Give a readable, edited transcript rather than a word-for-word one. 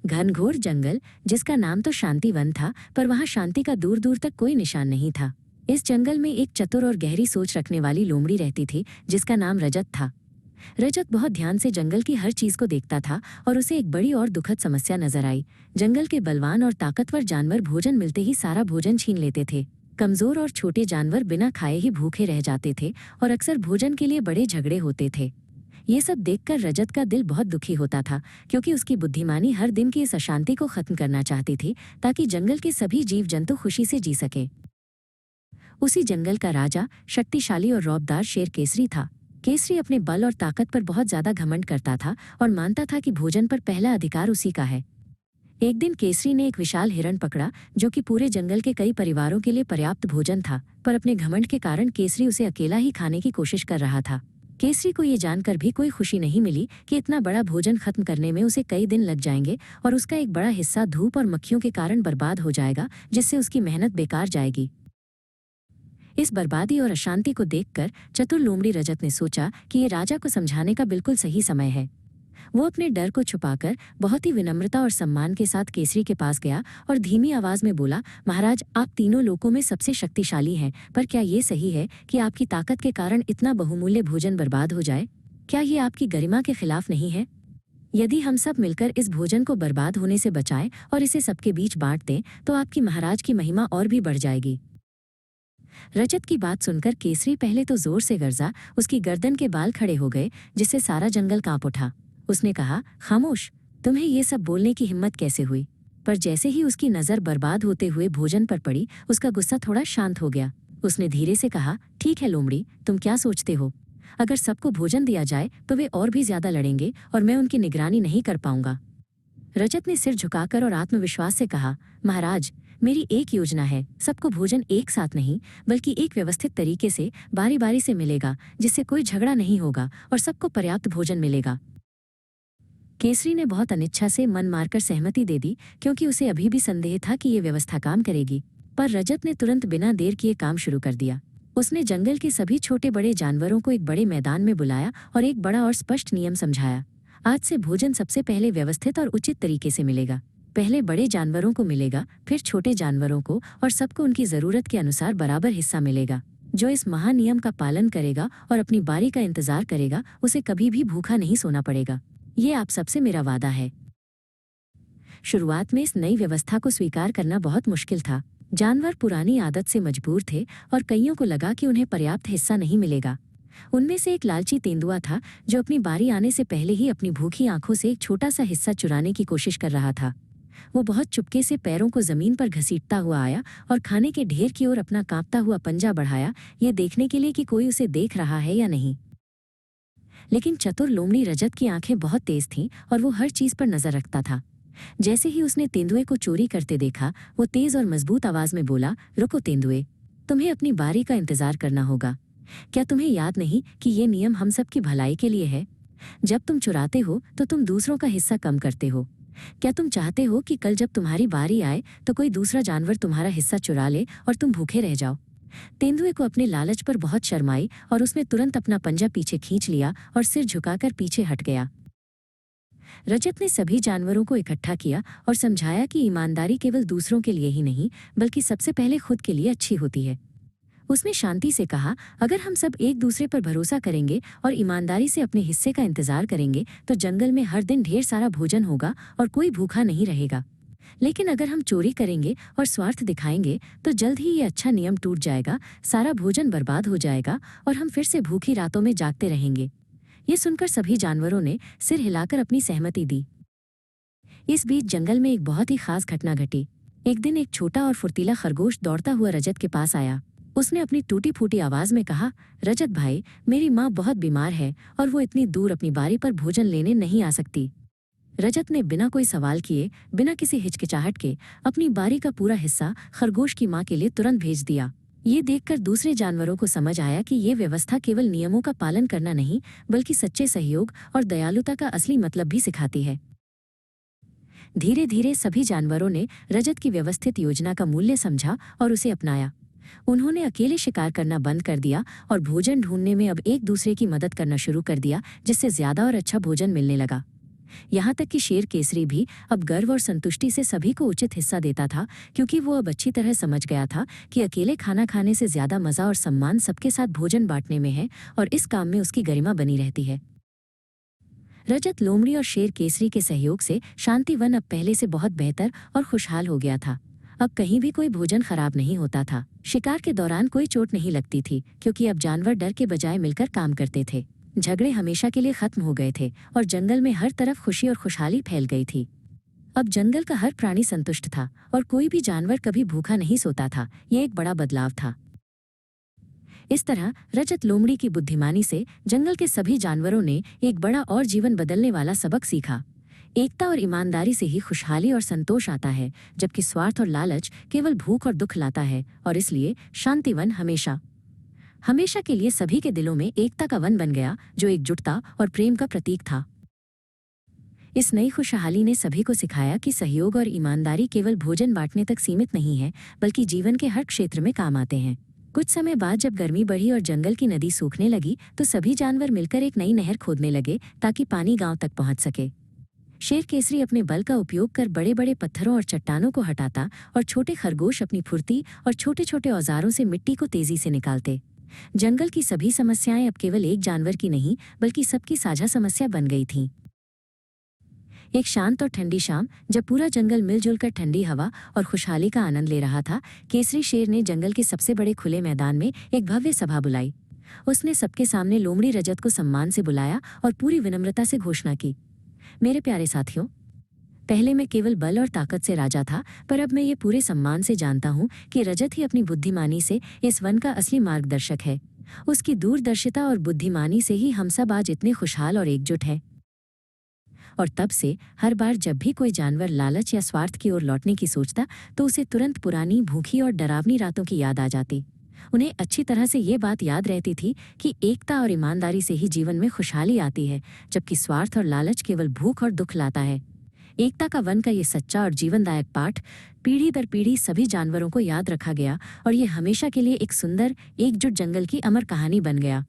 घनघोर जंगल, जिसका नाम तो शांति वन था, पर वहां शांति का दूर दूर तक कोई निशान नहीं था। इस जंगल में एक चतुर और गहरी सोच रखने वाली लोमड़ी रहती थी, जिसका नाम रजत था। रजत बहुत ध्यान से जंगल की हर चीज को देखता था और उसे एक बड़ी और दुखद समस्या नजर आई। जंगल के बलवान और ताकतवर जानवर भोजन मिलते ही सारा भोजन छीन लेते थे। कमजोर और छोटे जानवर बिना खाए ही भूखे रह जाते थे और अक्सर भोजन के लिए बड़े झगड़े होते थे। ये सब देखकर रजत का दिल बहुत दुखी होता था, क्योंकि उसकी बुद्धिमानी हर दिन की इस अशांति को खत्म करना चाहती थी, ताकि जंगल के सभी जीव जंतु खुशी से जी सके। उसी जंगल का राजा शक्तिशाली और रौबदार शेर केसरी था। केसरी अपने बल और ताकत पर बहुत ज्यादा घमंड करता था और मानता था कि भोजन पर पहला अधिकार उसी का है। एक दिन केसरी ने एक विशाल हिरण पकड़ा, जो कि पूरे जंगल के कई परिवारों के लिए पर्याप्त भोजन था, पर अपने घमंड के कारण केसरी उसे अकेला ही खाने की कोशिश कर रहा था। केसरी को ये जानकर भी कोई खुशी नहीं मिली कि इतना बड़ा भोजन खत्म करने में उसे कई दिन लग जाएंगे और उसका एक बड़ा हिस्सा धूप और मक्खियों के कारण बर्बाद हो जाएगा, जिससे उसकी मेहनत बेकार जाएगी। इस बर्बादी और अशांति को देखकर चतुर लोमड़ी रजत ने सोचा कि ये राजा को समझाने का बिल्कुल सही समय है। वो अपने डर को छुपाकर बहुत ही विनम्रता और सम्मान के साथ केसरी के पास गया और धीमी आवाज में बोला, महाराज, आप तीनों लोगों में सबसे शक्तिशाली हैं, पर क्या ये सही है कि आपकी ताकत के कारण इतना बहुमूल्य भोजन बर्बाद हो जाए? क्या ये आपकी गरिमा के खिलाफ नहीं है? यदि हम सब मिलकर इस भोजन को बर्बाद होने से बचाएं और इसे सबके बीच बांट दें, तो आपकी महाराज की महिमा और भी बढ़ जाएगी। रजत की बात सुनकर केसरी पहले तो जोर से गरजा, उसकी गर्दन के बाल खड़े हो गए, जिससे सारा जंगल कांप उठा। उसने कहा, खामोश, तुम्हें ये सब बोलने की हिम्मत कैसे हुई? पर जैसे ही उसकी नजर बर्बाद होते हुए भोजन पर पड़ी, उसका गुस्सा थोड़ा शांत हो गया। उसने धीरे से कहा, ठीक है लोमड़ी, तुम क्या सोचते हो? अगर सबको भोजन दिया जाए तो वे और भी ज्यादा लड़ेंगे और मैं उनकी निगरानी नहीं कर पाऊंगा। रजत ने सिर झुकाकर और आत्मविश्वास से कहा, महाराज, मेरी एक योजना है। सबको भोजन एक साथ नहीं, बल्कि एक व्यवस्थित तरीके से बारी बारी से मिलेगा, जिससे कोई झगड़ा नहीं होगा और सबको पर्याप्त भोजन मिलेगा। केसरी ने बहुत अनिच्छा से मन मारकर सहमति दे दी, क्योंकि उसे अभी भी संदेह था कि ये व्यवस्था काम करेगी। पर रजत ने तुरंत बिना देर किए काम शुरू कर दिया। उसने जंगल के सभी छोटे बड़े जानवरों को एक बड़े मैदान में बुलाया और एक बड़ा और स्पष्ट नियम समझाया। आज से भोजन सबसे पहले व्यवस्थित और उचित तरीके से मिलेगा। पहले बड़े जानवरों को मिलेगा, फिर छोटे जानवरों को, और सबको उनकी जरूरत के अनुसार बराबर हिस्सा मिलेगा। जो इस महानियम का पालन करेगा और अपनी बारी का इंतजार करेगा, उसे कभी भी भूखा नहीं सोना पड़ेगा। ये आप सबसे मेरा वादा है। शुरुआत में इस नई व्यवस्था को स्वीकार करना बहुत मुश्किल था। जानवर पुरानी आदत से मजबूर थे और कईयों को लगा कि उन्हें पर्याप्त हिस्सा नहीं मिलेगा। उनमें से एक लालची तेंदुआ था, जो अपनी बारी आने से पहले ही अपनी भूखी आंखों से एक छोटा सा हिस्सा चुराने की कोशिश कर रहा था। वो बहुत चुपके से पैरों को जमीन पर घसीटता हुआ आया और खाने के ढेर की ओर अपना कांपता हुआ पंजा बढ़ाया, ये देखने के लिए कि कोई उसे देख रहा है या नहीं। लेकिन चतुर लोमड़ी रजत की आंखें बहुत तेज थीं और वो हर चीज पर नजर रखता था। जैसे ही उसने तेंदुए को चोरी करते देखा, वो तेज और मजबूत आवाज में बोला, रुको तेंदुए, तुम्हें अपनी बारी का इंतजार करना होगा। क्या तुम्हें याद नहीं कि ये नियम हम सब की भलाई के लिए है? जब तुम चुराते हो तो तुम दूसरों का हिस्सा कम करते हो। क्या तुम चाहते हो कि कल जब तुम्हारी बारी आए तो कोई दूसरा जानवर तुम्हारा हिस्सा चुरा ले और तुम भूखे रह जाओ? तेंदुए को अपने लालच पर बहुत शर्म आई और उसने तुरंत अपना पंजा पीछे खींच लिया और सिर झुकाकर पीछे हट गया। रजत ने सभी जानवरों को इकट्ठा किया और समझाया कि ईमानदारी केवल दूसरों के लिए ही नहीं, बल्कि सबसे पहले खुद के लिए अच्छी होती है। उसने शांति से कहा, अगर हम सब एक दूसरे पर भरोसा करेंगे और ईमानदारी से अपने हिस्से का इंतजार करेंगे, तो जंगल में हर दिन ढेर सारा भोजन होगा और कोई भूखा नहीं रहेगा। लेकिन अगर हम चोरी करेंगे और स्वार्थ दिखाएंगे, तो जल्द ही ये अच्छा नियम टूट जाएगा, सारा भोजन बर्बाद हो जाएगा और हम फिर से भूखी रातों में जागते रहेंगे। ये सुनकर सभी जानवरों ने सिर हिलाकर अपनी सहमति दी। इस बीच जंगल में एक बहुत ही खास घटना घटी। एक दिन एक छोटा और फुर्तीला खरगोश दौड़ता हुआ रजत के पास आया। उसने अपनी टूटी फूटी आवाज में कहा, रजत भाई, मेरी माँ बहुत बीमार है और वो इतनी दूर अपनी बारी पर भोजन लेने नहीं आ सकती। रजत ने बिना कोई सवाल किए, बिना किसी हिचकिचाहट के, अपनी बारी का पूरा हिस्सा खरगोश की माँ के लिए तुरंत भेज दिया। ये देखकर दूसरे जानवरों को समझ आया कि ये व्यवस्था केवल नियमों का पालन करना नहीं, बल्कि सच्चे सहयोग और दयालुता का असली मतलब भी सिखाती है। धीरे धीरे सभी जानवरों ने रजत की व्यवस्थित योजना का मूल्य समझा और उसे अपनाया। उन्होंने अकेले शिकार करना बंद कर दिया और भोजन ढूंढने में अब एक दूसरे की मदद करना शुरू कर दिया, जिससे ज्यादा और अच्छा भोजन मिलने लगा। यहाँ तक कि शेर केसरी भी अब गर्व और संतुष्टि से सभी को उचित हिस्सा देता था, क्योंकि वो अब अच्छी तरह समझ गया था कि अकेले खाना खाने से ज्यादा मजा और सम्मान सबके साथ भोजन बांटने में है, और इस काम में उसकी गरिमा बनी रहती है। रजत, लोमड़ी और शेर केसरी के सहयोग से शांति वन अब पहले से बहुत बेहतर और खुशहाल हो गया था। अब कहीं भी कोई भोजन खराब नहीं होता था। शिकार के दौरान कोई चोट नहीं लगती थी, क्योंकि अब जानवर डर के बजाय मिलकर काम करते थे। झगड़े हमेशा के लिए खत्म हो गए थे और जंगल में हर तरफ खुशी और खुशहाली फैल गई थी। अब जंगल का हर प्राणी संतुष्ट था और कोई भी जानवर कभी भूखा नहीं सोता था। ये एक बड़ा बदलाव था। इस तरह रजत, लोमड़ी की बुद्धिमानी से जंगल के सभी जानवरों ने एक बड़ा और जीवन बदलने वाला सबक सीखा। एकता और ईमानदारी से ही खुशहाली और संतोष आता है, जबकि स्वार्थ और लालच केवल भूख और दुख लाता है। और इसलिए शांतिवन हमेशा हमेशा के लिए सभी के दिलों में एकता का वन बन गया, जो एकजुटता और प्रेम का प्रतीक था। इस नई खुशहाली ने सभी को सिखाया कि सहयोग और ईमानदारी केवल भोजन बांटने तक सीमित नहीं है, बल्कि जीवन के हर क्षेत्र में काम आते हैं। कुछ समय बाद जब गर्मी बढ़ी और जंगल की नदी सूखने लगी, तो सभी जानवर मिलकर एक नई नहर खोदने लगे ताकि पानी गांव तक पहुंच सके। शेर केसरी अपने बल का उपयोग कर बड़े बड़े पत्थरों और चट्टानों को हटाता, और छोटे खरगोश अपनी फुर्ती और छोटे छोटे औजारों से मिट्टी को तेजी से निकालते। जंगल की सभी समस्याएं अब केवल एक जानवर की नहीं, बल्कि सबकी साझा समस्या बन गई थीं। एक शांत और ठंडी शाम, जब पूरा जंगल मिलजुल कर ठंडी हवा और खुशहाली का आनंद ले रहा था, केसरी शेर ने जंगल के सबसे बड़े खुले मैदान में एक भव्य सभा बुलाई। उसने सबके सामने लोमड़ी रजत को सम्मान से बुलाया और पूरी विनम्रता से घोषणा की, मेरे प्यारे साथियों, पहले मैं केवल बल और ताकत से राजा था, पर अब मैं ये पूरे सम्मान से जानता हूँ कि रजत ही अपनी बुद्धिमानी से इस वन का असली मार्गदर्शक है। उसकी दूरदर्शिता और बुद्धिमानी से ही हम सब आज इतने खुशहाल और एकजुट हैं। और तब से हर बार जब भी कोई जानवर लालच या स्वार्थ की ओर लौटने की सोचता, तो उसे तुरंत पुरानी भूखी और डरावनी रातों की याद आ जाती। उन्हें अच्छी तरह से ये बात याद रहती थी कि एकता और ईमानदारी से ही जीवन में खुशहाली आती है, जबकि स्वार्थ और लालच केवल भूख और दुख लाता है। एकता का वन का ये सच्चा और जीवनदायक पाठ पीढ़ी दर पीढ़ी सभी जानवरों को याद रखा गया, और ये हमेशा के लिए एक सुंदर, एकजुट जंगल की अमर कहानी बन गया।